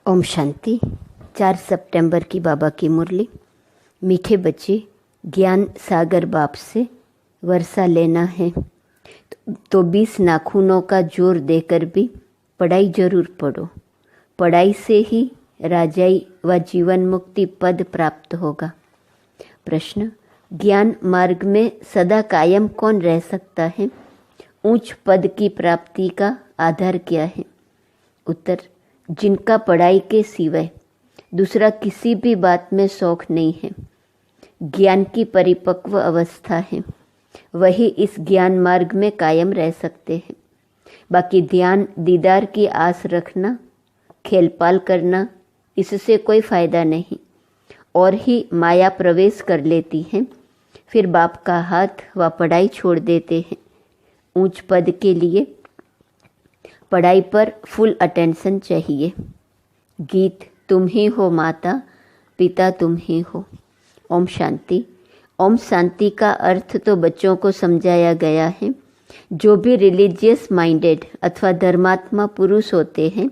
ओम शांति। 4 सितंबर की बाबा की मुरली। मीठे बच्चे, ज्ञान सागर बाप से वर्षा लेना है तो 20 नाखूनों का जोर देकर भी पढ़ाई जरूर पढ़ो। पढ़ाई से ही राजाई व जीवन मुक्ति पद प्राप्त होगा। प्रश्न, ज्ञान मार्ग में सदा कायम कौन रह सकता है? उच्च पद की प्राप्ति का आधार क्या है? उत्तर, जिनका पढ़ाई के सिवाय दूसरा किसी भी बात में शौक नहीं है, ज्ञान की परिपक्व अवस्था है, वही इस ज्ञान मार्ग में कायम रह सकते हैं। बाकी ध्यान दीदार की आस रखना, खेलपाल करना, इससे कोई फायदा नहीं और ही माया प्रवेश कर लेती है। फिर बाप का हाथ व पढ़ाई छोड़ देते हैं। ऊंच पद के लिए पढ़ाई पर फुल अटेंशन चाहिए। गीत तुम ही हो माता, पिता तुम ही हो। ओम शांति। ओम शांति का अर्थ तो बच्चों को समझाया गया है। जो भी रिलीजियस माइंडेड अथवा धर्मात्मा पुरुष होते हैं,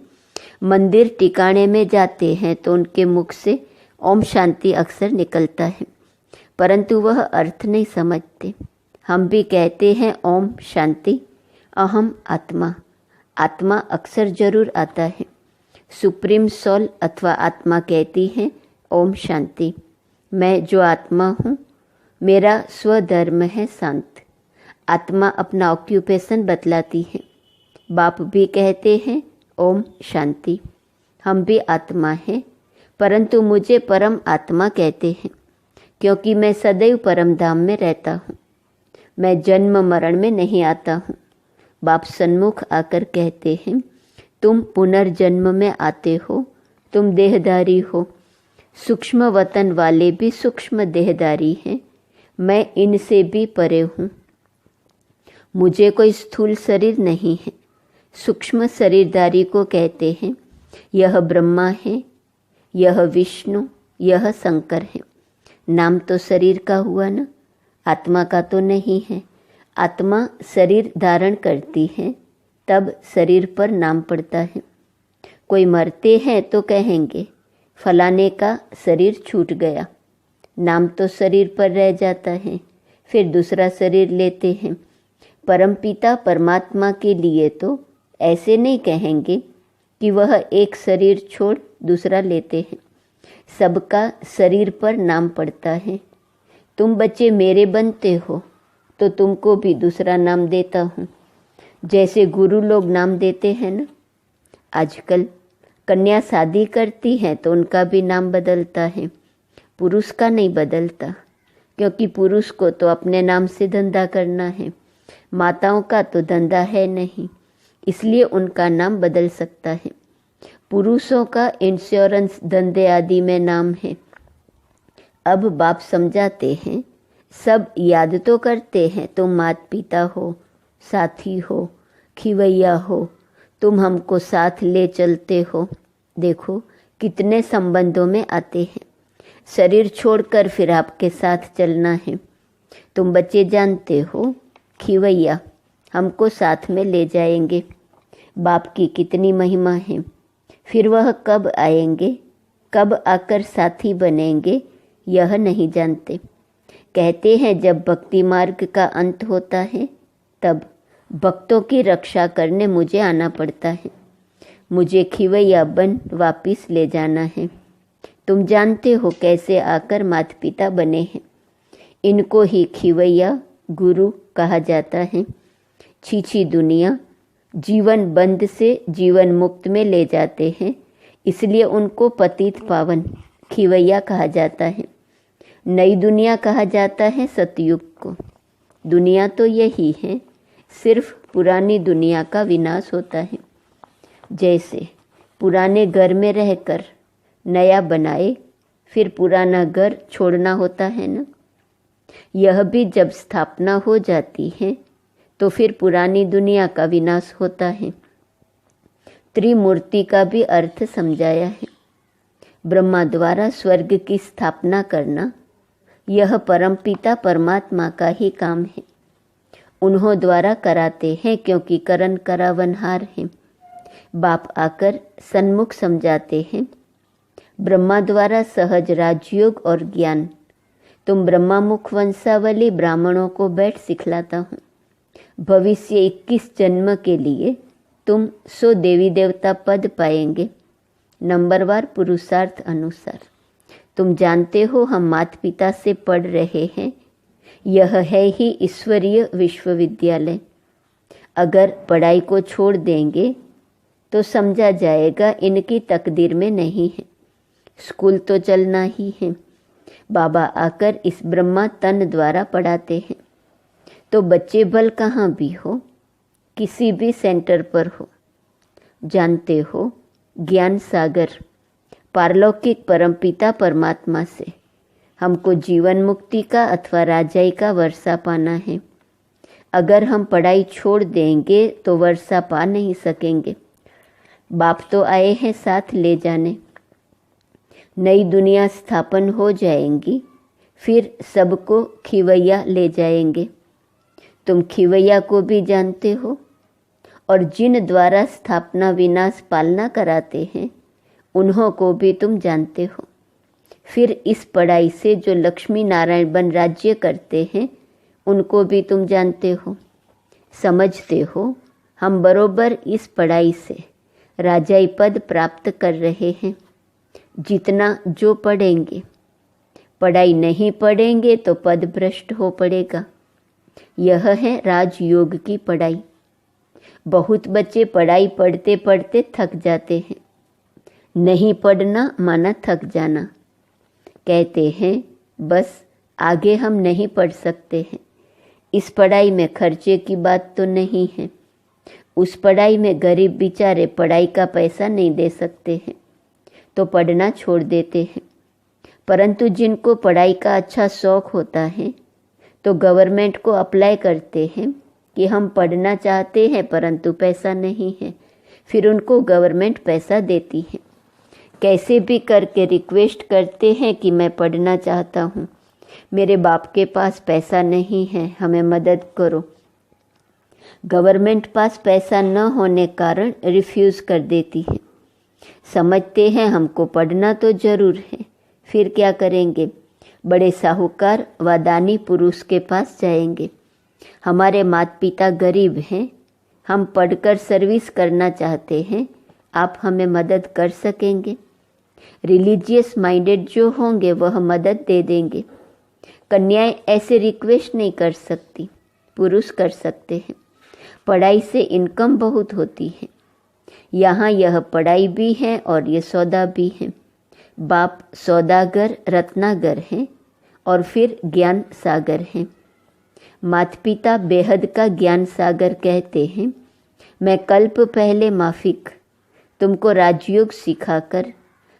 मंदिर टिकाणे में जाते हैं तो उनके मुख से ओम शांति अक्सर निकलता है, परंतु वह अर्थ नहीं समझते। हम भी कहते हैं ओम शांति, अहम आत्मा। आत्मा अक्सर जरूर आता है। सुप्रीम सोल अथवा आत्मा कहती है ओम शांति, मैं जो आत्मा हूँ, मेरा स्वधर्म है शांत। आत्मा अपना ऑक्यूपेशन बतलाती है। बाप भी कहते हैं ओम शांति। हम भी आत्मा हैं, परंतु मुझे परम आत्मा कहते हैं क्योंकि मैं सदैव परम धाम में रहता हूँ। मैं जन्म मरण में नहीं आता हूँ। बाप सन्मुख आकर कहते हैं, तुम पुनर्जन्म में आते हो, तुम देहधारी हो। सूक्ष्म वतन वाले भी सूक्ष्म देहधारी हैं, मैं इनसे भी परे हूँ। मुझे कोई स्थूल शरीर नहीं है। सूक्ष्म शरीरधारी को कहते हैं, यह ब्रह्मा है, यह विष्णु, यह शंकर है। नाम तो शरीर का हुआ ना, आत्मा का तो नहीं है। आत्मा शरीर धारण करती है, तब शरीर पर नाम पड़ता है। कोई मरते हैं तो कहेंगे फलाने का शरीर छूट गया। नाम तो शरीर पर रह जाता है, फिर दूसरा शरीर लेते हैं। परमपिता परमात्मा के लिए तो ऐसे नहीं कहेंगे कि वह एक शरीर छोड़ दूसरा लेते हैं। सबका शरीर पर नाम पड़ता है। तुम बच्चे मेरे बनते हो तो तुमको भी दूसरा नाम देता हूँ, जैसे गुरु लोग नाम देते हैं ना। आजकल कन्या शादी करती हैं तो उनका भी नाम बदलता है, पुरुष का नहीं बदलता, क्योंकि पुरुष को तो अपने नाम से धंधा करना है। माताओं का तो धंधा है नहीं, इसलिए उनका नाम बदल सकता है। पुरुषों का इंश्योरेंस धंधे आदि में नाम है। अब बाप समझाते हैं, सब याद तो करते हैं, तुम माता पिता हो, साथी हो, खिवैया हो, तुम हमको साथ ले चलते हो। देखो कितने संबंधों में आते हैं। शरीर छोड़कर फिर आपके साथ चलना है। तुम बच्चे जानते हो, खिवैया हमको साथ में ले जाएंगे। बाप की कितनी महिमा है। फिर वह कब आएंगे, कब आकर साथी बनेंगे, यह नहीं जानते। कहते हैं जब भक्ति मार्ग का अंत होता है, तब भक्तों की रक्षा करने मुझे आना पड़ता है। मुझे खिवैया बन वापिस ले जाना है। तुम जानते हो कैसे आकर माता पिता बने हैं। इनको ही खिवैया गुरु कहा जाता है। छीछी दुनिया जीवन बंद से जीवन मुक्त में ले जाते हैं, इसलिए उनको पतित पावन खिवैया कहा जाता है। नई दुनिया कहा जाता है सतयुग को। दुनिया तो यही है, सिर्फ पुरानी दुनिया का विनाश होता है। जैसे पुराने घर में रहकर नया बनाए, फिर पुराना घर छोड़ना होता है ना। यह भी जब स्थापना हो जाती है तो फिर पुरानी दुनिया का विनाश होता है। त्रिमूर्ति का भी अर्थ समझाया है। ब्रह्मा द्वारा स्वर्ग की स्थापना करना, यह परमपिता परमात्मा का ही काम है। उन्हों द्वारा कराते हैं, क्योंकि करण करावनहार हैं। बाप आकर सन्मुख समझाते हैं, ब्रह्मा द्वारा सहज राजयोग और ज्ञान तुम ब्रह्मा मुख वंशावली ब्राह्मणों को बैठ सिखलाता हूँ। भविष्य 21 जन्म के लिए तुम 100 देवी देवता पद पाएंगे, नंबरवार पुरुषार्थ अनुसार। तुम जानते हो हम माता पिता से पढ़ रहे हैं, यह है ही ईश्वरीय विश्वविद्यालय। अगर पढ़ाई को छोड़ देंगे तो समझा जाएगा इनकी तकदीर में नहीं है। स्कूल तो चलना ही है। बाबा आकर इस ब्रह्मा तन द्वारा पढ़ाते हैं, तो बच्चे भल कहाँ भी हो, किसी भी सेंटर पर हो। जानते हो ज्ञान सागर पारलौकिक परमपिता परमात्मा से हमको जीवन मुक्ति का अथवा राजाई का वर्षा पाना है। अगर हम पढ़ाई छोड़ देंगे तो वर्षा पा नहीं सकेंगे। बाप तो आए हैं साथ ले जाने। नई दुनिया स्थापन हो जाएंगी, फिर सबको खिवैया ले जाएंगे। तुम खिवैया को भी जानते हो, और जिन द्वारा स्थापना विनाश पालना कराते हैं उन्हों को भी तुम जानते हो। फिर इस पढ़ाई से जो लक्ष्मी नारायण बन राज्य करते हैं उनको भी तुम जानते हो। समझते हो हम बरोबर इस पढ़ाई से राजाई पद प्राप्त कर रहे हैं। जितना जो पढ़ेंगे, पढ़ाई नहीं पढ़ेंगे तो पद भ्रष्ट हो पड़ेगा। यह है राजयोग की पढ़ाई। बहुत बच्चे पढ़ाई पढ़ते पढ़ते थक जाते हैं। नहीं पढ़ना माना थक जाना। कहते हैं बस आगे हम नहीं पढ़ सकते हैं। इस पढ़ाई में खर्चे की बात तो नहीं है। उस पढ़ाई में गरीब बेचारे पढ़ाई का पैसा नहीं दे सकते हैं, तो पढ़ना छोड़ देते हैं। परंतु जिनको पढ़ाई का अच्छा शौक होता है तो गवर्नमेंट को अप्लाई करते हैं कि हम पढ़ना चाहते हैं परंतु पैसा नहीं है। फिर उनको गवर्नमेंट पैसा देती है। कैसे भी करके रिक्वेस्ट करते हैं कि मैं पढ़ना चाहता हूँ, मेरे बाप के पास पैसा नहीं है, हमें मदद करो। गवर्नमेंट पास पैसा न होने कारण रिफ्यूज़ कर देती है। समझते हैं हमको पढ़ना तो जरूर है, फिर क्या करेंगे? बड़े साहूकार व दानी पुरुष के पास जाएंगे। हमारे माता पिता गरीब हैं, हम पढ़कर सर्विस करना चाहते हैं, आप हमें मदद कर सकेंगे? रिलीजियस माइंडेड जो होंगे वह मदद दे देंगे। कन्याएं ऐसे रिक्वेस्ट नहीं कर सकती, पुरुष कर सकते हैं। पढ़ाई से इनकम बहुत होती है। यहाँ यह पढ़ाई भी है और ये सौदा भी है। बाप सौदागर रत्नागर हैं और फिर ज्ञान सागर हैं। माता पिता बेहद का ज्ञान सागर कहते हैं, मैं कल्प पहले माफिक तुमको राजयोग सिखाकर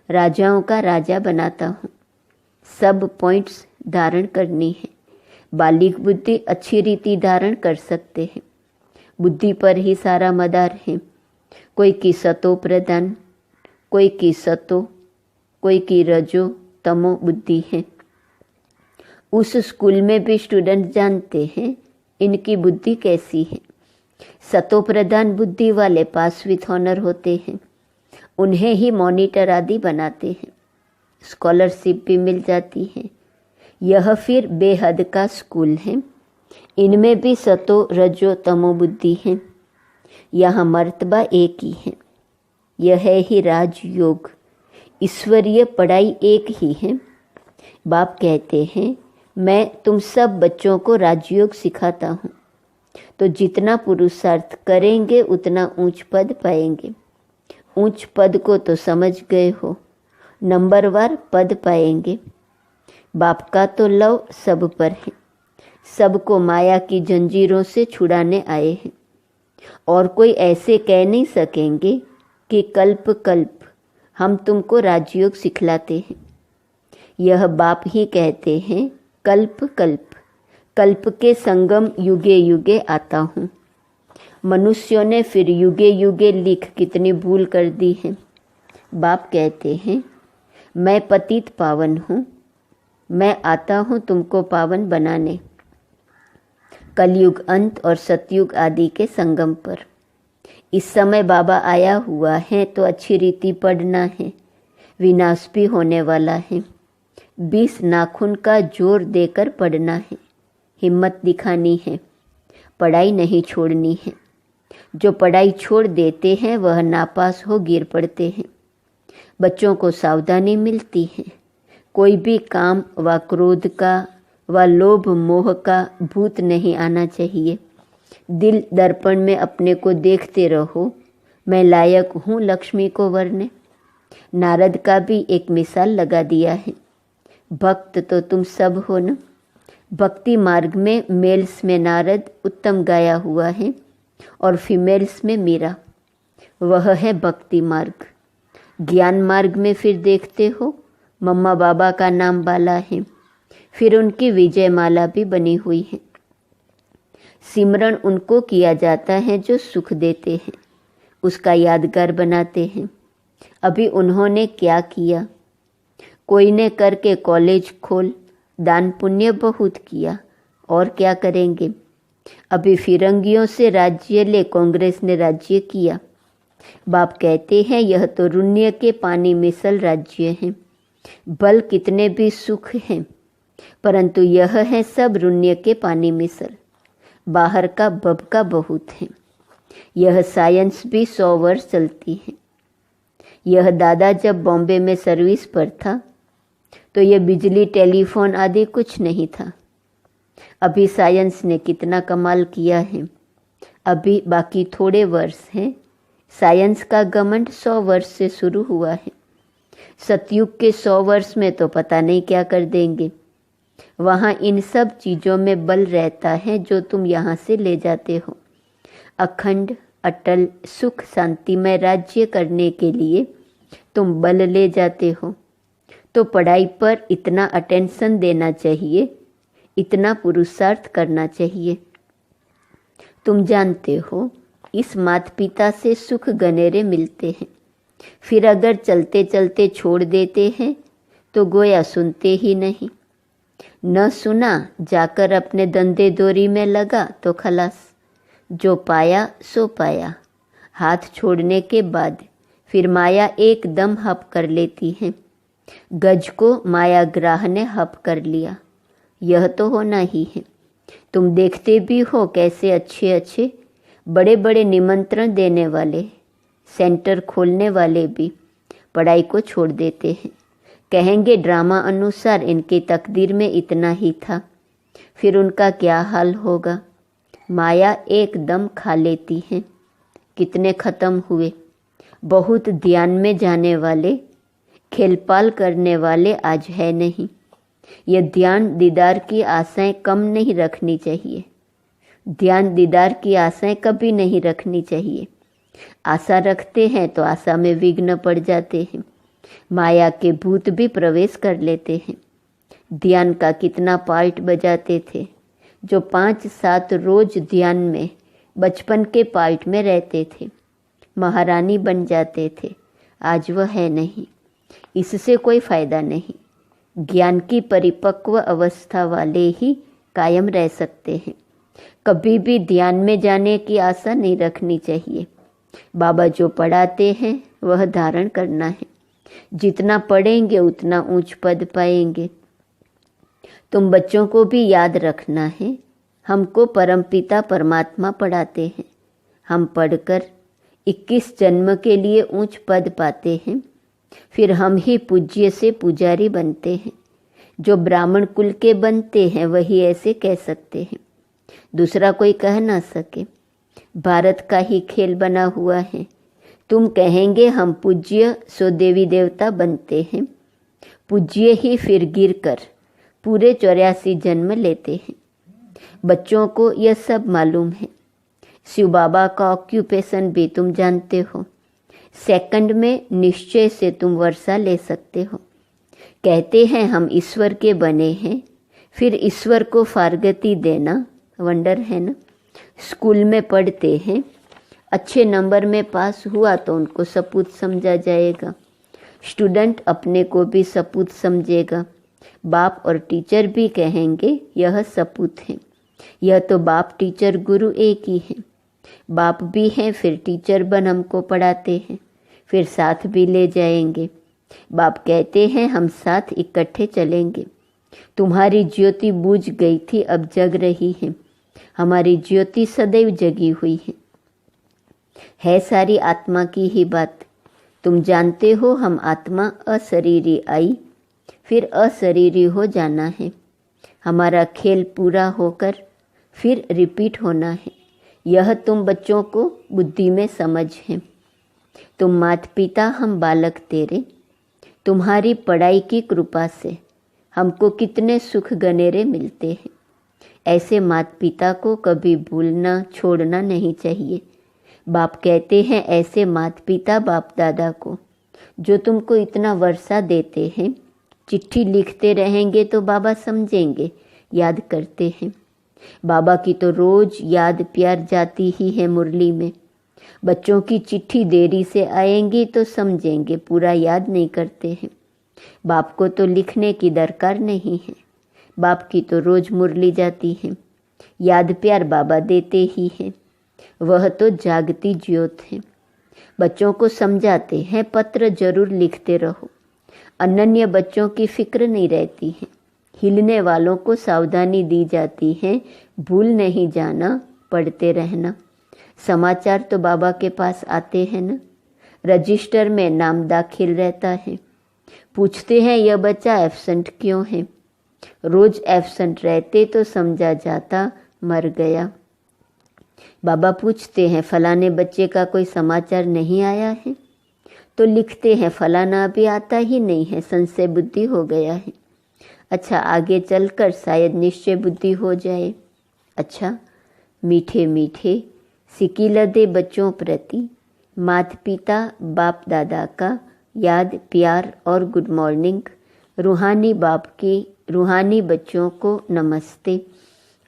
राजाओं का राजा बनाता हूँ। सब पॉइंट्स धारण करनी है। बालिग बुद्धि अच्छी रीति धारण कर सकते हैं। बुद्धि पर ही सारा मदार है। कोई की सतो प्रधान, कोई की सतो, कोई की रजो तमो बुद्धि है। उस स्कूल में भी स्टूडेंट जानते हैं इनकी बुद्धि कैसी है। सतो प्रधान बुद्धि वाले पास विथ ऑनर होते हैं, उन्हें ही मॉनिटर आदि बनाते हैं, स्कॉलरशिप भी मिल जाती है। यह फिर बेहद का स्कूल है। इनमें भी सतो रजो तमो बुद्धि है। यहाँ मर्तबा एक ही है। यह है ही राजयोग। ईश्वरीय पढ़ाई एक ही है। बाप कहते हैं, मैं तुम सब बच्चों को राजयोग सिखाता हूँ, तो जितना पुरुषार्थ करेंगे उतना ऊंच पद पाएंगे। ऊंच पद को तो समझ गए हो, नंबरवार पद पाएंगे। बाप का तो लव सब पर है। सबको माया की जंजीरों से छुड़ाने आए हैं, और कोई ऐसे कह नहीं सकेंगे कि कल्प कल्प हम तुमको राजयोग सिखलाते हैं। यह बाप ही कहते हैं, कल्प कल्प कल्प के संगम युगे युगे आता हूँ। मनुष्यों ने फिर युगे युगे लिख कितनी भूल कर दी है। बाप कहते हैं, मैं पतित पावन हूँ, मैं आता हूँ तुमको पावन बनाने। कलयुग अंत और सतयुग आदि के संगम पर इस समय बाबा आया हुआ है तो अच्छी रीति पढ़ना है, विनाश भी होने वाला है। 20 नाखून का जोर देकर पढ़ना है, हिम्मत दिखानी है, पढ़ाई नहीं छोड़नी है। जो पढ़ाई छोड़ देते हैं वह नापास हो गिर पड़ते हैं। बच्चों को सावधानी मिलती है, कोई भी काम व क्रोध का व लोभ मोह का भूत नहीं आना चाहिए। दिल दर्पण में अपने को देखते रहो, मैं लायक हूँ लक्ष्मी को वरने। नारद का भी एक मिसाल लगा दिया है, भक्त तो तुम सब हो न। भक्ति मार्ग में मेल्स में नारद उत्तम गाया हुआ है और फीमेल्स में मीरा, वह है भक्ति मार्ग। ज्ञान मार्ग में फिर देखते हो मम्मा बाबा का नाम बाला है, फिर उनकी विजय माला भी बनी हुई है। सिमरन उनको किया जाता है जो सुख देते हैं, उसका यादगार बनाते हैं। अभी उन्होंने क्या किया, कोई ने करके कॉलेज खोल, दान पुण्य बहुत किया, और क्या करेंगे। अभी फिरंगियों से राज्य ले कांग्रेस ने राज्य किया। बाप कहते हैं यह तो रुण्य के पानी मिसल राज्य है। बल कितने भी सुख हैं, परंतु यह है सब रुण्य के पानी मिसल। बाहर का बबका बहुत है। यह साइंस भी 100 वर्ष चलती है। यह दादा जब बॉम्बे में सर्विस पर था तो यह बिजली टेलीफोन आदि कुछ नहीं था। अभी साइंस ने कितना कमाल किया है। अभी बाकी थोड़े वर्ष हैं। साइंस का घमंड 100 वर्ष से शुरू हुआ है। सतयुग के 100 वर्ष में तो पता नहीं क्या कर देंगे। वहाँ इन सब चीज़ों में बल रहता है जो तुम यहाँ से ले जाते हो। अखंड अटल सुख शांतिमय राज्य करने के लिए तुम बल ले जाते हो, तो पढ़ाई पर इतना अटेंशन देना चाहिए, इतना पुरुषार्थ करना चाहिए। तुम जानते हो इस माता पिता से सुख गनेरे मिलते हैं, फिर अगर चलते चलते छोड़ देते हैं तो गोया सुनते ही नहीं। न सुना जाकर अपने धंधे दोरी में लगा तो खलास। जो पाया सो पाया। हाथ छोड़ने के बाद फिर माया एकदम हप कर लेती है। गज को माया ग्राह ने हप कर लिया, यह तो होना ही है। तुम देखते भी हो कैसे अच्छे अच्छे बड़े बड़े निमंत्रण देने वाले, सेंटर खोलने वाले भी पढ़ाई को छोड़ देते हैं। कहेंगे ड्रामा अनुसार इनकी तकदीर में इतना ही था। फिर उनका क्या हाल होगा। माया एकदम खा लेती है। कितने खत्म हुए। बहुत ध्यान में जाने वाले, खेलपाल करने वाले आज है नहीं। यह ध्यान दीदार की आशाएं कम नहीं रखनी चाहिए। ध्यान दीदार की आशाएं कभी नहीं रखनी चाहिए। आशा रखते हैं तो आशा में विघ्न पड़ जाते हैं। माया के भूत भी प्रवेश कर लेते हैं। ध्यान का कितना पार्ट बजाते थे। जो 5-7 रोज ध्यान में बचपन के पार्ट में रहते थे, महारानी बन जाते थे। आज वह है नहीं। इससे कोई फायदा नहीं। ज्ञान की परिपक्व अवस्था वाले ही कायम रह सकते हैं। कभी भी ध्यान में जाने की आशा नहीं रखनी चाहिए। बाबा जो पढ़ाते हैं वह धारण करना है। जितना पढ़ेंगे उतना ऊंच पद पाएंगे। तुम बच्चों को भी याद रखना है, हमको परमपिता परमात्मा पढ़ाते हैं। हम पढ़कर 21 जन्म के लिए ऊंच पद पाते हैं। फिर हम ही पूज्य से पुजारी बनते हैं। जो ब्राह्मण कुल के बनते हैं वही ऐसे कह सकते हैं, दूसरा कोई कह ना सके। भारत का ही खेल बना हुआ है। तुम कहेंगे हम पूज्य सो देवी देवता बनते हैं। पूज्य ही फिर गिर कर पूरे 84 जन्म लेते हैं। बच्चों को यह सब मालूम है। शिव बाबा का ऑक्यूपेशन भी तुम जानते हो। सेकंड में निश्चय से तुम वर्षा ले सकते हो। कहते हैं हम ईश्वर के बने हैं, फिर ईश्वर को फारगती देना वंडर है ना। स्कूल में पढ़ते हैं, अच्छे नंबर में पास हुआ तो उनको सपूत समझा जाएगा। स्टूडेंट अपने को भी सपूत समझेगा। बाप और टीचर भी कहेंगे यह सपूत है। यह तो बाप टीचर गुरु एक ही है। बाप भी हैं, फिर टीचर बन हमको पढ़ाते हैं, फिर साथ भी ले जाएंगे। बाप कहते हैं हम साथ इकट्ठे चलेंगे। तुम्हारी ज्योति बुझ गई थी, अब जग रही है। हमारी ज्योति सदैव जगी हुई है सारी आत्मा की ही बात। तुम जानते हो हम आत्मा अशरीरी आई, फिर अशरीरी हो जाना है। हमारा खेल पूरा होकर फिर रिपीट होना है। यह तुम बच्चों को बुद्धि में समझ है। तुम माता पिता, हम बालक तेरे। तुम्हारी पढ़ाई की कृपा से हमको कितने सुख गनेरे मिलते हैं। ऐसे माता पिता को कभी भूलना छोड़ना नहीं चाहिए। बाप कहते हैं ऐसे माता पिता बाप दादा को जो तुमको इतना वर्षा देते हैं, चिट्ठी लिखते रहेंगे तो बाबा समझेंगे, याद करते हैं। बाबा की तो रोज याद प्यार जाती ही है मुरली में। बच्चों की चिट्ठी देरी से आएंगी तो समझेंगे, पूरा याद नहीं करते हैं। बाप को तो लिखने की दरकार नहीं है, बाप की तो रोज मुरली जाती है। याद प्यार बाबा देते ही हैं, वह तो जागती ज्योत है। बच्चों को समझाते हैं पत्र जरूर लिखते रहो। अनन्य बच्चों की फिक्र नहीं रहती है। हिलने वालों को सावधानी दी जाती है, भूल नहीं जाना, पढ़ते रहना। समाचार तो बाबा के पास आते हैं ना, रजिस्टर में नाम दाखिल रहता है। पूछते हैं यह बच्चा एब्सेंट क्यों है। रोज एब्सेंट रहते तो समझा जाता मर गया। बाबा पूछते हैं फलाने बच्चे का कोई समाचार नहीं आया है, तो लिखते हैं फलाना अभी आता ही नहीं है, संशय बुद्धि हो गया है। अच्छा, आगे चलकर शायद निश्चय बुद्धि हो जाए। अच्छा, मीठे मीठे सिकिलदे बच्चों प्रति माता पिता बाप दादा का याद प्यार और गुड मॉर्निंग। रूहानी बाप की रूहानी बच्चों को नमस्ते।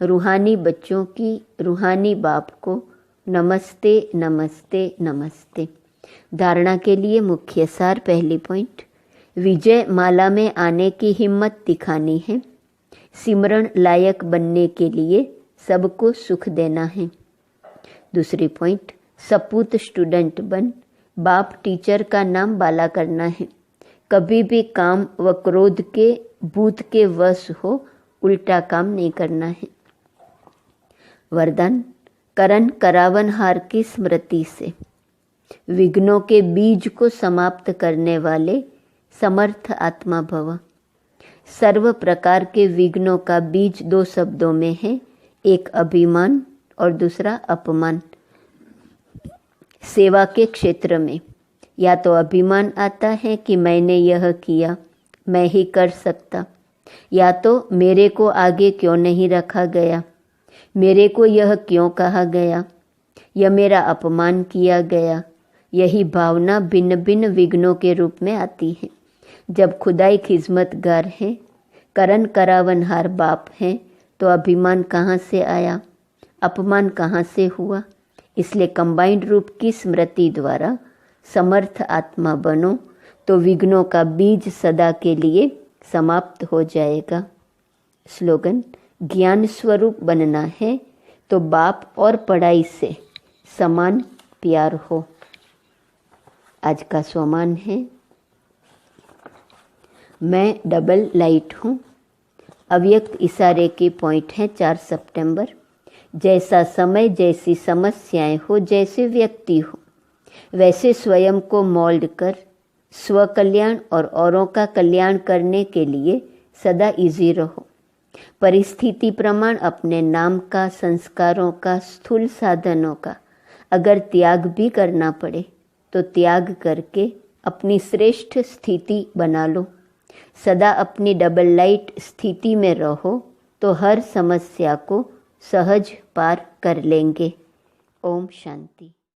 रूहानी बच्चों की रूहानी बाप को नमस्ते नमस्ते नमस्ते। धारणा के लिए मुख्य सार। पहली पॉइंट, विजय माला में आने की हिम्मत दिखानी है। सिमरण लायक बनने के लिए सबको सुख देना है। दूसरी पॉइंट, सपूत स्टूडेंट बन बाप टीचर का नाम बाला करना है। कभी भी काम व क्रोध के भूत के वश हो उल्टा काम नहीं करना है। वरदान, करण करावन हार की स्मृति से विघ्नों के बीज को समाप्त करने वाले समर्थ आत्मा भव। सर्व प्रकार के विघ्नों का बीज दो शब्दों में है, एक अभिमान और दूसरा अपमान। सेवा के क्षेत्र में या तो अभिमान आता है कि मैंने यह किया, मैं ही कर सकता, या तो मेरे को आगे क्यों नहीं रखा गया, मेरे को यह क्यों कहा गया, यह मेरा अपमान किया गया। यही भावना भिन्न भिन्न विघ्नों के रूप में आती है। जब खुदाई खिजमतगार है, करण करावनहार बाप है, तो अभिमान कहाँ से आया, अपमान कहाँ से हुआ। इसलिए कंबाइंड रूप की स्मृति द्वारा समर्थ आत्मा बनो तो विघ्नों का बीज सदा के लिए समाप्त हो जाएगा। स्लोगन, ज्ञान स्वरूप बनना है तो बाप और पढ़ाई से समान प्यार हो। आज का स्वमान है, मैं डबल लाइट हूँ। अव्यक्त इशारे के पॉइंट हैं 4 सितंबर। जैसा समय, जैसी समस्याएं हो, जैसे व्यक्ति हो, वैसे स्वयं को मोल्ड कर स्व कल्याण और औरों का कल्याण करने के लिए सदा इजी रहो। परिस्थिति प्रमाण अपने नाम का, संस्कारों का, स्थूल साधनों का अगर त्याग भी करना पड़े तो त्याग करके अपनी श्रेष्ठ स्थिति बना लो। सदा अपनी डबल लाइट स्थिति में रहो तो हर समस्या को सहज पार कर लेंगे। ओम शांति।